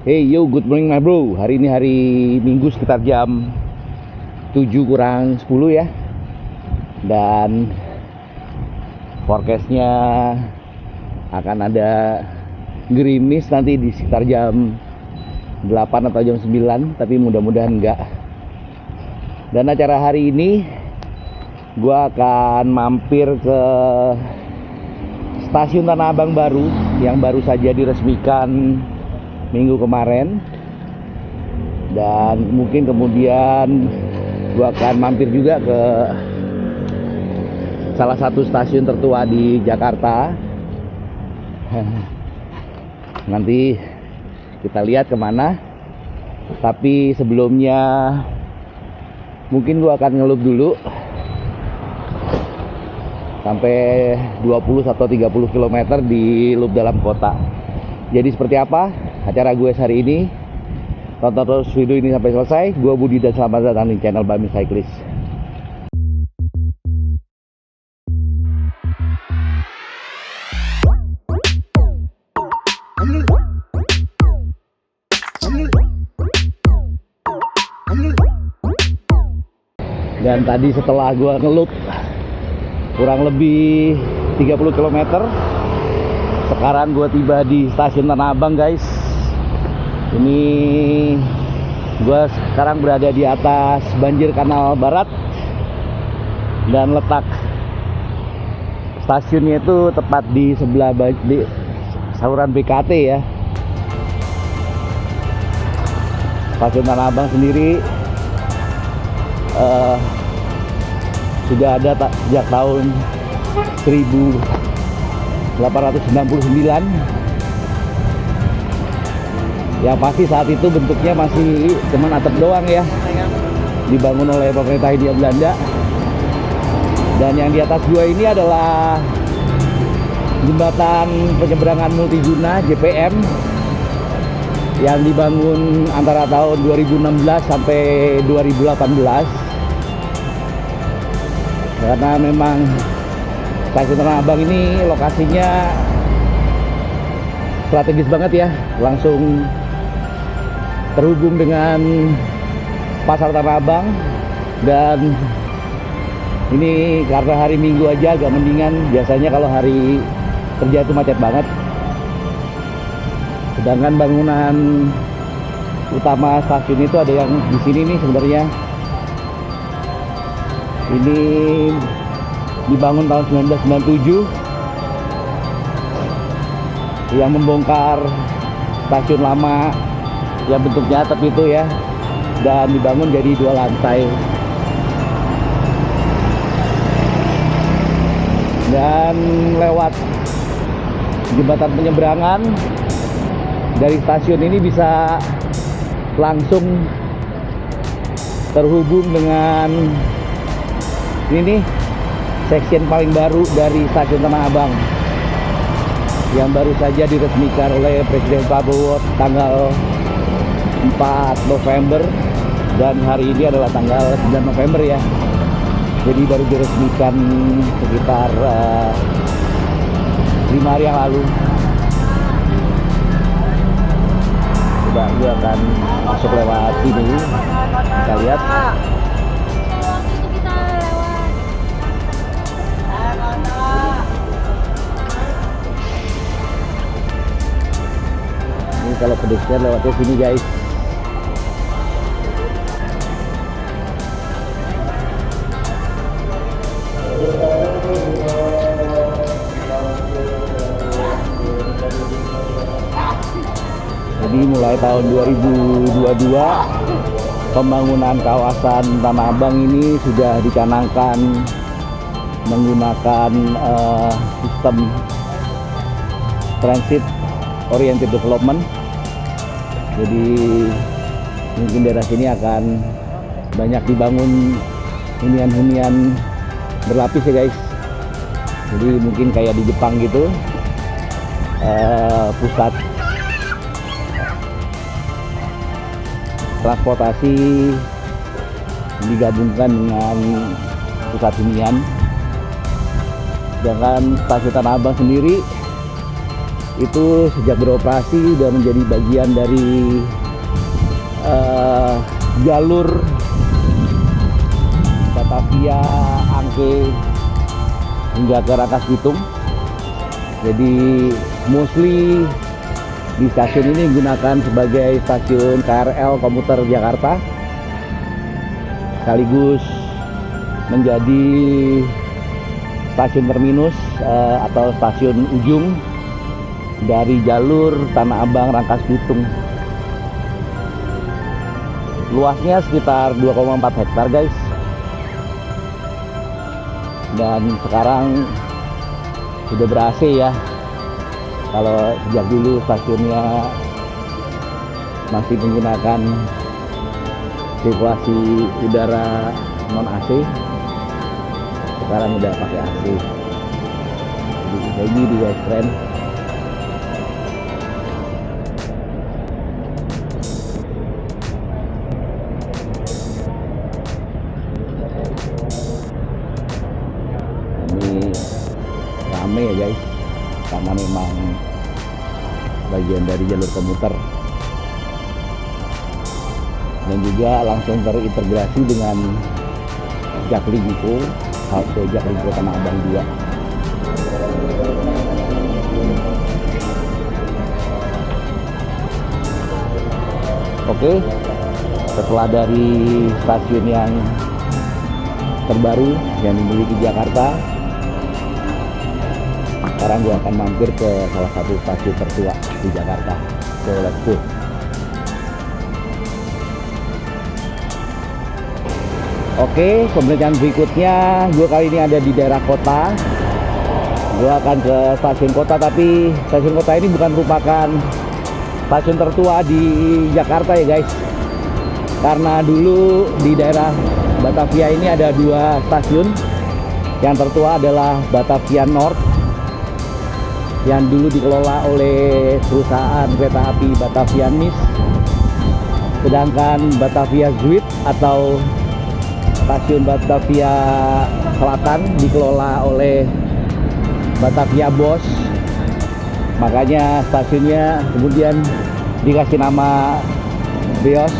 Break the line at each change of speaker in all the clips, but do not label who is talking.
Hey yo, good morning my bro. Hari ini hari Minggu sekitar jam 7 kurang 10 ya. Dan forecastnya akan ada gerimis nanti di sekitar jam 8 atau jam 9, tapi mudah-mudahan enggak. Dan acara hari ini gua akan mampir ke stasiun Tanah Abang baru yang baru saja diresmikan minggu kemarin, dan mungkin kemudian gua akan mampir juga ke salah satu stasiun tertua di Jakarta. Nanti kita lihat kemana, tapi sebelumnya mungkin gua akan ngelup dulu sampai 20 atau 30 km di loop dalam kota. Jadi seperti apa acara gue hari ini? Tonton terus video ini sampai selesai. Gue Budi dan selamat datang di channel Bami Cyclist. Dan tadi setelah gue ngelup kurang lebih 30 km, sekarang gue tiba di stasiun Tanah Abang guys. Ini gue sekarang berada di atas banjir Kanal Barat, dan letak stasiunnya itu tepat di sebelah di saluran BKT ya. Stasiun Tanah Abang sendiri sudah ada sejak tahun 1899. Yang pasti saat itu bentuknya masih cuman atap doang ya, dibangun oleh pemerintah Hindia Belanda. Dan yang di atas gua ini adalah jembatan penyeberangan multiguna JPM yang dibangun antara tahun 2016 sampai 2018. Karena memang stasiun Tanah Abang ini lokasinya strategis banget ya, langsung terhubung dengan pasar Tanah Abang. Dan ini karena hari Minggu aja agak mendingan, biasanya kalau hari kerja itu macet banget. Sedangkan bangunan utama stasiun itu ada yang di sini nih sebenarnya. Ini dibangun tahun 1997, yang membongkar stasiun lama yang bentuknya atap itu ya, dan dibangun jadi 2 lantai. Dan lewat jembatan penyeberangan dari stasiun ini bisa langsung terhubung dengan ini nih, section paling baru dari stasiun Tanah Abang yang baru saja diresmikan oleh Presiden Prabowo tanggal 4 November, dan hari ini adalah tanggal 9 November ya. Jadi baru diresmikan sekitar 5 hari yang lalu. Coba gue akan masuk lewat sini, kita lihat. Ini kalau pedestrian lewatnya sini guys. Jadi mulai tahun 2022 pembangunan kawasan Tanah Abang ini sudah dicanangkan menggunakan sistem transit oriented development. Jadi mungkin daerah sini akan banyak dibangun hunian-hunian berlapis ya guys. Jadi mungkin kayak di Jepang gitu, pusat transportasi digabungkan dengan pusat hunian. Sedangkan stasiun Tanah Abang sendiri itu sejak beroperasi sudah menjadi bagian dari jalur Batavia Angke hingga ke Rangkas Bitung. Jadi mostly di stasiun ini digunakan sebagai stasiun KRL komuter Jakarta, sekaligus menjadi stasiun terminus atau stasiun ujung dari jalur Tanah Abang Rangkas Bitung. Luasnya sekitar 2,4 hektar guys. Dan sekarang sudah ber-AC ya. Kalau sejak dulu stasiunnya masih menggunakan sirkulasi udara non AC, sekarang udah pakai AC. Jadi kayak gini guys, keren. Ini rame ya guys, karena memang bagian dari jalur komuter dan juga langsung terintegrasi dengan Jaklingko, halte Jaklingko Tanah Abang 2. Oke, setelah dari stasiun yang terbaru yang dimiliki Jakarta, sekarang gue akan mampir ke salah satu stasiun tertua di Jakarta. So let's go. Oke, pemeriksaan berikutnya gue kali ini ada di daerah kota. Gue akan ke stasiun kota, tapi stasiun kota ini bukan merupakan stasiun tertua di Jakarta ya guys. Karena dulu di daerah Batavia ini ada dua stasiun. Yang tertua adalah Batavia North, yang dulu dikelola oleh perusahaan kereta api Batavia Nis. Sedangkan Batavia Zuid atau stasiun Batavia Selatan dikelola oleh Batavia Bos. Makanya stasiunnya kemudian dikasih nama Beos.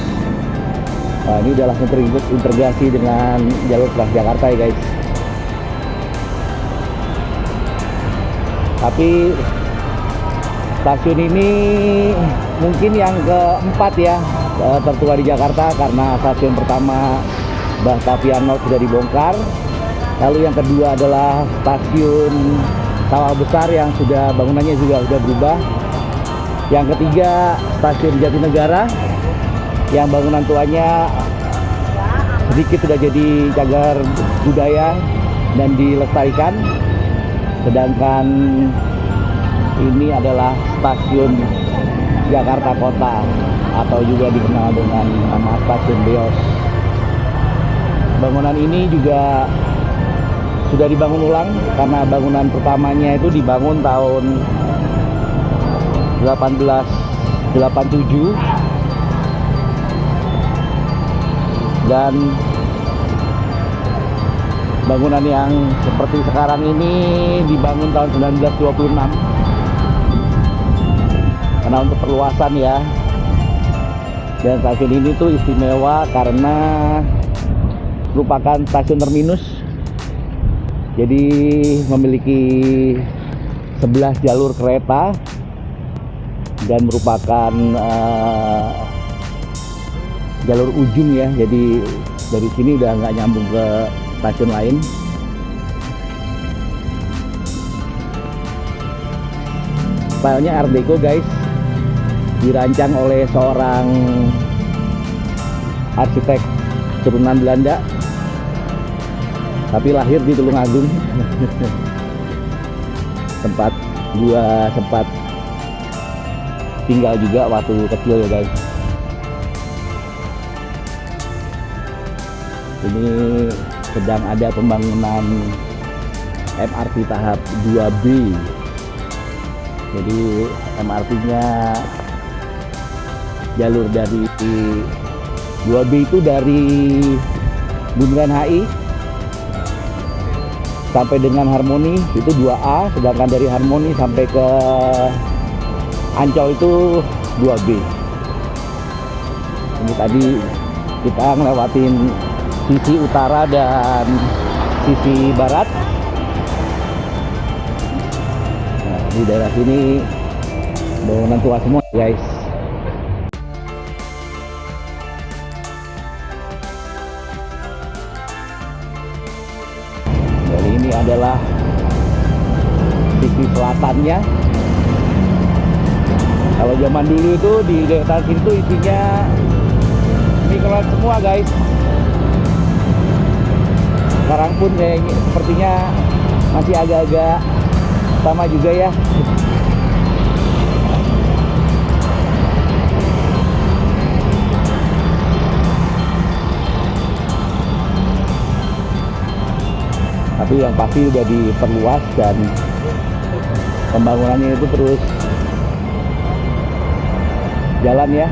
Nah, ini udah langsung terintegrasi dengan jalur Transjakarta ya guys. Tapi stasiun ini mungkin yang keempat ya tertua di Jakarta, karena stasiun pertama Batavia North sudah dibongkar. Lalu yang kedua adalah stasiun Sawah Besar yang sudah bangunannya juga sudah berubah. Yang ketiga stasiun Jatinegara yang bangunan tuanya sedikit sudah jadi cagar budaya dan dilestarikan. Sedangkan ini adalah stasiun Jakarta Kota atau juga dikenal dengan nama stasiun Beos. Bangunan ini juga sudah dibangun ulang karena bangunan pertamanya itu dibangun tahun 1887 dan bangunan yang seperti sekarang ini dibangun tahun 1926. Karena untuk perluasan ya. Dan stasiun ini tuh istimewa karena merupakan stasiun terminus. Jadi memiliki 11 jalur kereta dan merupakan jalur ujung ya. Jadi dari sini udah nggak nyambung ke stasiun lain. Stylenya Art Deco guys, dirancang oleh seorang arsitek keturunan Belanda tapi lahir di Tulungagung. sempat tinggal juga waktu kecil ya guys. Ini sedang ada pembangunan MRT tahap 2B. Jadi MRT-nya jalur dari 2B itu dari Bundaran HI sampai dengan Harmoni itu 2A, sedangkan dari Harmoni sampai ke Ancol itu 2B. Ini tadi kita ngelewatin sisi utara dan sisi barat. Nah, di daerah sini bangunan tua semua guys. Jadi ini adalah sisi selatannya. Kalau zaman dulu itu di daerah sini tuh isinya mikrolet semua guys. Sekarang pun kayaknya sepertinya masih agak-agak sama juga ya. Tapi yang pasti udah diperluas dan pembangunannya itu terus jalan ya.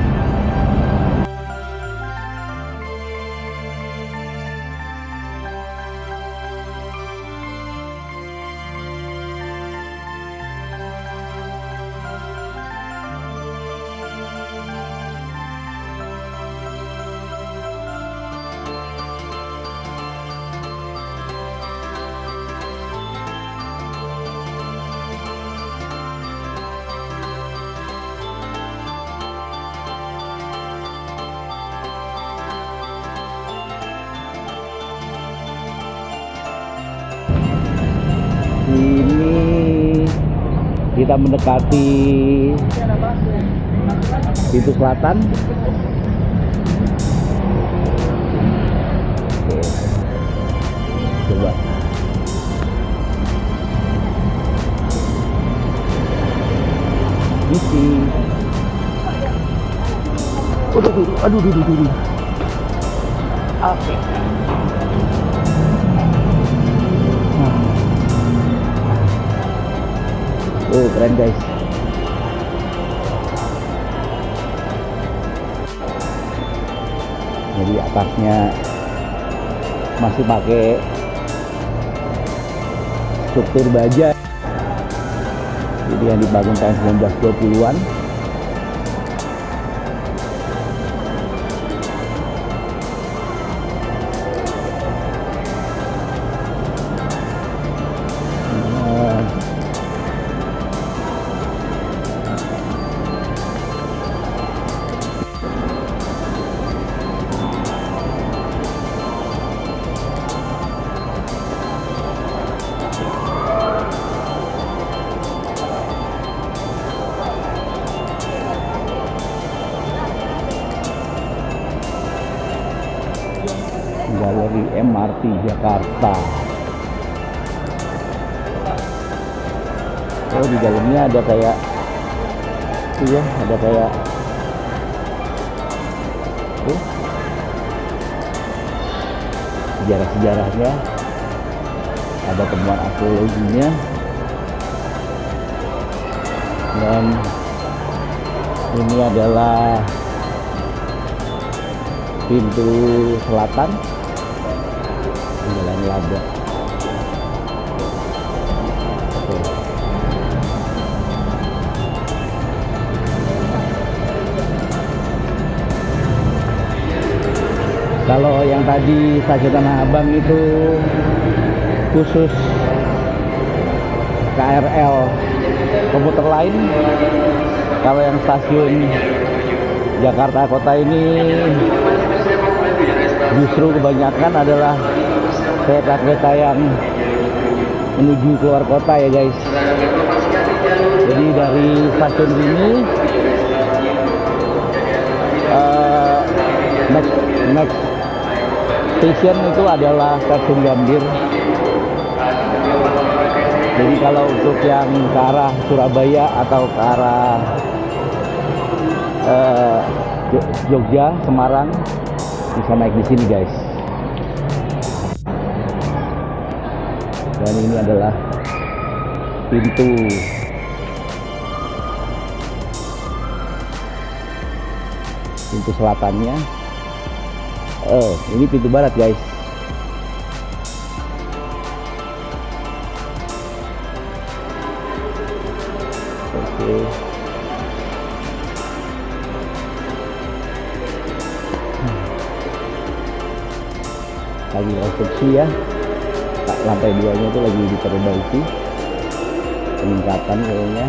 Ini kita mendekati pintu selatan. Oke. Coba. Misi. Aduh. Oke. Keren guys. Jadi atasnya masih pakai struktur baja. Jadi yang dibangun tahun 1920-an. Galeri MRT Jakarta. Oh, di dalamnya ada kayak iya, ada kayak sejarah-sejarahnya, ada temuan arkeologinya, dan ini adalah pintu selatan Jalan Lada. Oke. Kalau yang tadi stasiun Tanah Abang itu khusus KRL komuter lain. Kalau yang stasiun Jakarta Kota ini justru kebanyakan adalah kereta-kereta yang menuju keluar kota ya guys. Jadi dari stasiun ini next station itu adalah stasiun Gambir. Jadi kalau untuk yang ke arah Surabaya atau ke arah Jogja, Semarang bisa naik di sini guys. Dan ini adalah pintu selatannya. Ini pintu barat guys. Oke. lagi konstruksi ya. Lantai 2-nya itu lagi diperbaiki, peningkatan kayaknya.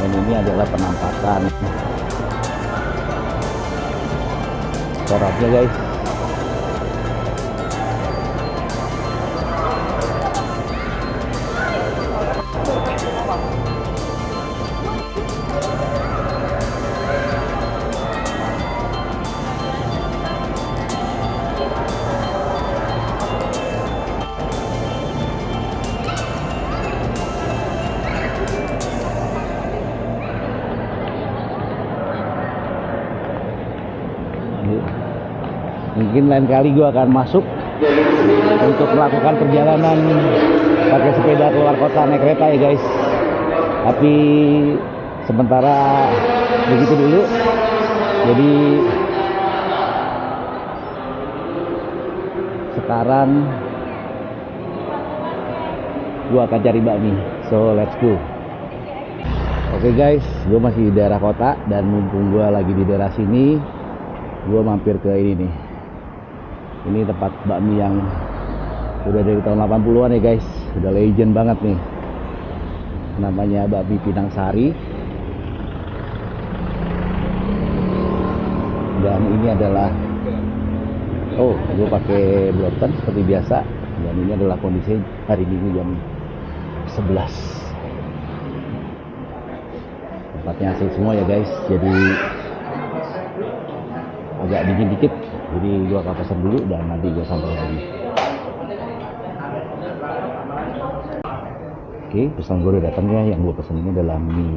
Dan ini adalah penampakan coraknya guys. Mungkin lain kali gue akan masuk untuk melakukan perjalanan pakai sepeda keluar kota naik kereta ya guys. Tapi sementara begitu dulu. Jadi sekarang gue akan cari bakmi. So let's go. Oke guys, gue masih di daerah kota dan mumpung gue lagi di daerah sini, gue mampir ke ini nih. Ini tempat bakmi yang udah dari tahun 80-an ya guys, udah legend banget nih. Namanya Bakmi Pinang Sari. Dan ini adalah, oh, gue pakai Brompton seperti biasa. Dan ini adalah kondisi hari Minggu jam 11. Tempatnya asik semua ya guys, jadi agak dingin dikit. Jadi gua akan pesan dulu dan nanti gua sampai lagi. Oke, pesan gue udah datang ya. Yang gua pesan ini adalah mie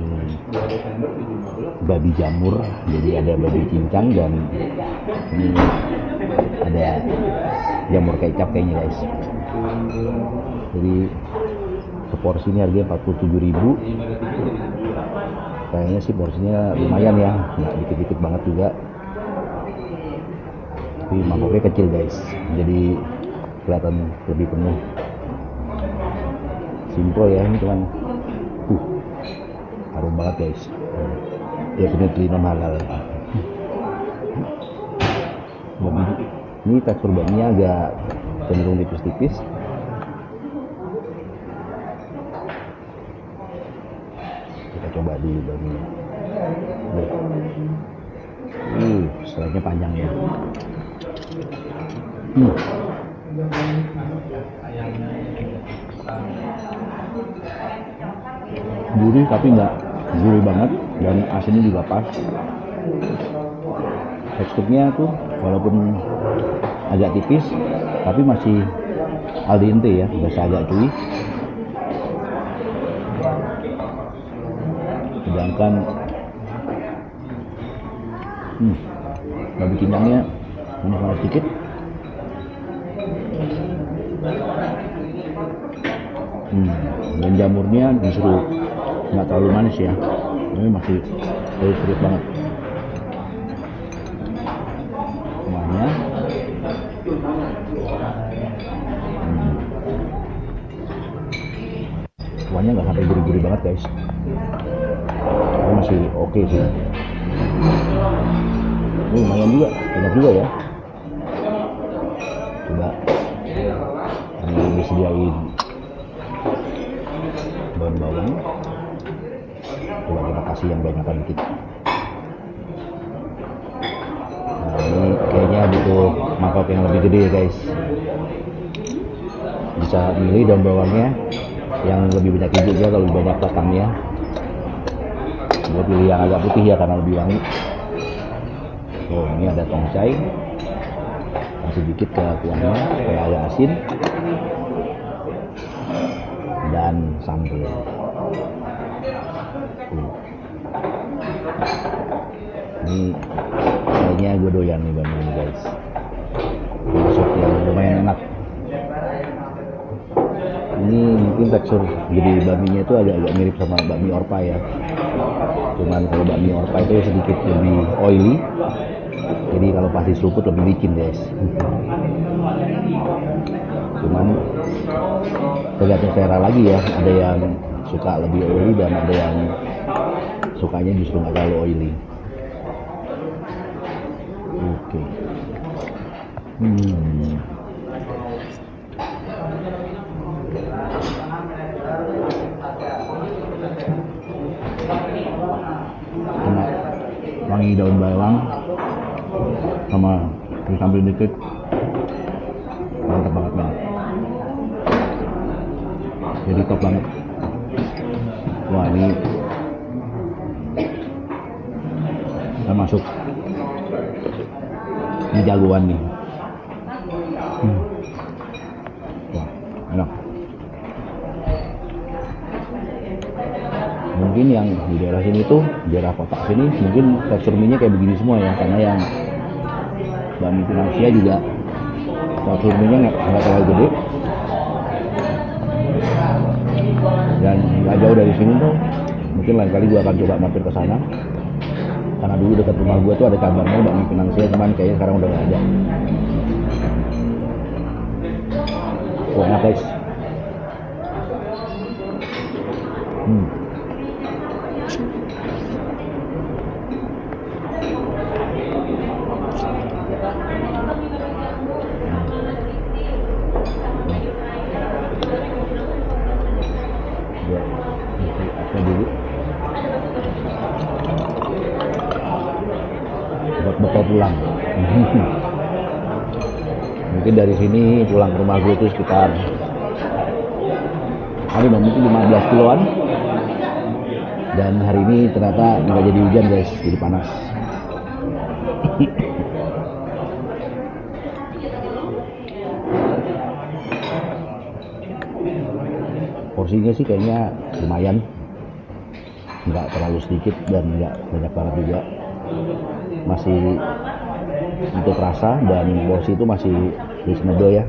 babi jamur. Jadi ada babi cincang dan ini ada jamur kecap kayaknya guys. Jadi seporsi ini harganya 47.000. Kayaknya sih porsinya lumayan ya, nggak dikit-dikit banget juga. Tapi mangkoknya kecil guys, jadi kelihatan lebih penuh. Simple ya, ini cuman harum banget guys. Definitely non halal. Ini tekstur bakminya agak cenderung tipis-tipis. Kita coba di bakminya. Selainya panjang ya. Gurih tapi nggak gurih banget dan asinnya juga pas. Teksturnya tuh walaupun agak tipis tapi masih al dente ya, biasa agak cuy. Sedangkan babi cincangnya ini sangat sedikit. Dan jamurnya justru nggak terlalu manis ya, ini masih sedikit banget. Semuanya semuanya nggak sampai gurih-gurih banget guys, ini masih oke sih. Ini lumayan juga, enak juga ya. Coba ini disediain daun bawang, coba kita kasih yang banyak dikit. Nah ini kayaknya butuh mangkok yang lebih gede ya guys. Bisa milih daun bawangnya yang lebih banyak hijaunya kalau lebih banyak batangnya. Gue pilih yang agak putih ya karena lebih wangi. Oh ini ada tongcai, kasih dikit ke kuahnya supaya agak asin, dan sambal. Ini kayaknya gue doyan nih bakmi ini guys, masuk yang lumayan enak. Ini mungkin tekstur jadi bakminya itu agak-agak mirip sama bakmi Orpa ya, cuman kalau bakmi Orpa itu sedikit lebih oily, Jadi kalau pasti seruput lebih licin guys. Cuman tergantung selera lagi ya, ada yang suka lebih oily dan ada yang sukanya justru nggak terlalu oily. Oke. Kena wangi daun bawang sama disambil dikit, mantap banget men. Jadi top banget. Wah ini kita masuk ini jagoan nih. Wah enak. Mungkin yang di daerah sini tuh, daerah kota sini mungkin tekstur mie-nya kayak begini semua ya, karena yang bakmi Pinangsia juga tekstur mie-nya nggak terlalu gede. Dan nggak jauh dari sini tuh, mungkin lain kali gua akan coba mampir ke sana. Karena dulu dekat rumah gua tuh ada kabarnya bakmi Pinangsia, cuman kayaknya sekarang udah nggak ada. Wah enak guys. Dulu buat bekal pulang. Mungkin dari sini pulang ke rumah gue itu sekitar mungkin 15 kiloan. Dan hari ini ternyata nggak jadi hujan guys, jadi panas. Porsinya sih kayaknya lumayan, nggak terlalu sedikit dan nggak banyak banget juga, masih untuk rasa dan porsi itu masih reasonable ya.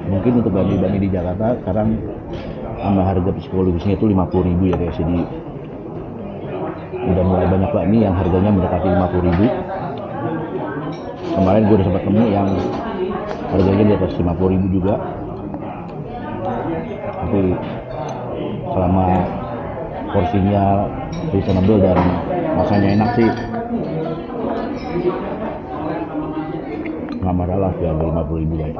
Mungkin untuk bakmi di Jakarta sekarang sama harga psikologisnya itu 50.000 ya guys. Jadi udah mulai banyak bakmi yang harganya mendekati 50.000. Kemarin gue udah sempat nemu yang harganya di atas 50.000 juga. Tapi selama porsinya reasonable dan rasanya enak sih, nggak masalah ya, 50.000 guys.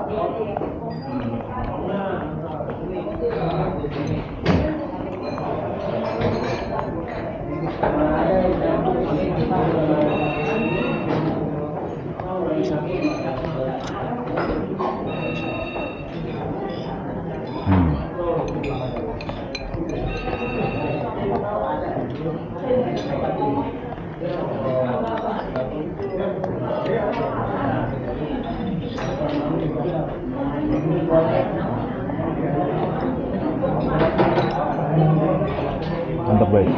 Mantap guys,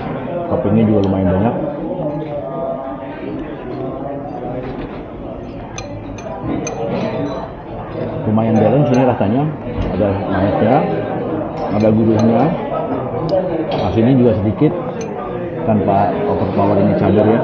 toppingnya juga lumayan banyak. Lumayan balance ini rasanya, ada manisnya, ada gurihnya, asinnya juga sedikit tanpa overpower ini cabai ya.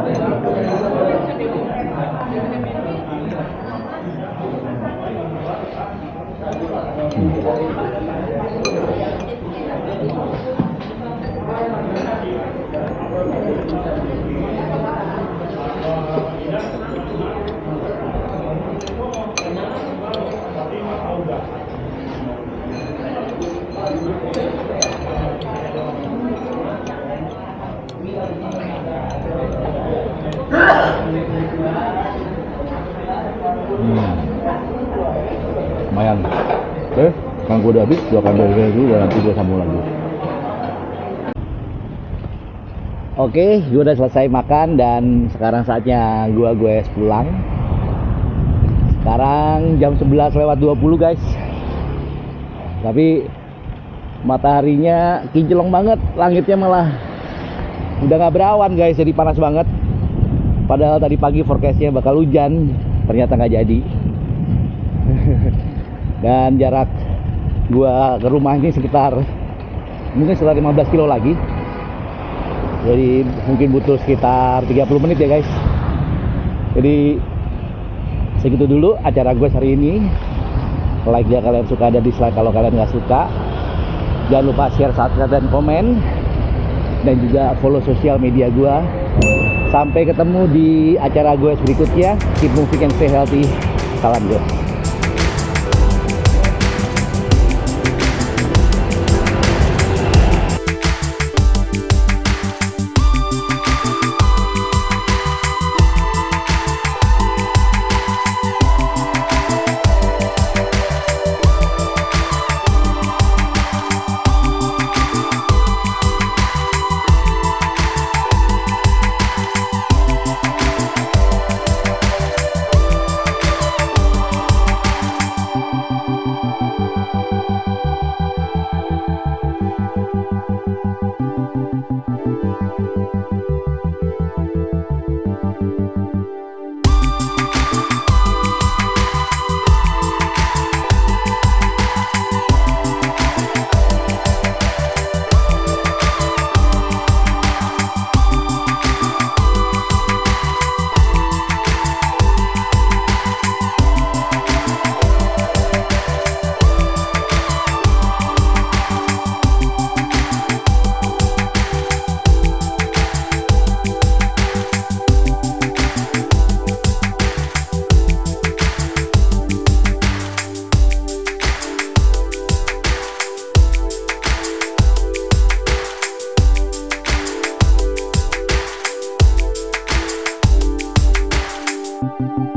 Lumayan. Oke, sekarang gue gue udah habis, gue akan beres dulu dan nanti gue sambung lagi. Oke, gue udah selesai makan dan sekarang saatnya gue pulang. Sekarang jam 11:20 guys. Tapi mataharinya kinclong banget, langitnya malah udah nggak berawan guys, jadi panas banget. Padahal tadi pagi forecastnya bakal hujan, ternyata nggak jadi. Dan jarak gua ke rumah ini mungkin sekitar 15 kilo lagi. Jadi mungkin butuh sekitar 30 menit ya guys. Jadi segitu dulu acara gue hari ini. Like jika kalian suka, dan dislike kalau kalian nggak suka. Jangan lupa share, subscribe, dan komen. Dan juga follow sosial media gue. Sampai ketemu di acara gue berikutnya. Keep moving and stay healthy. Salam gue.
Thank you.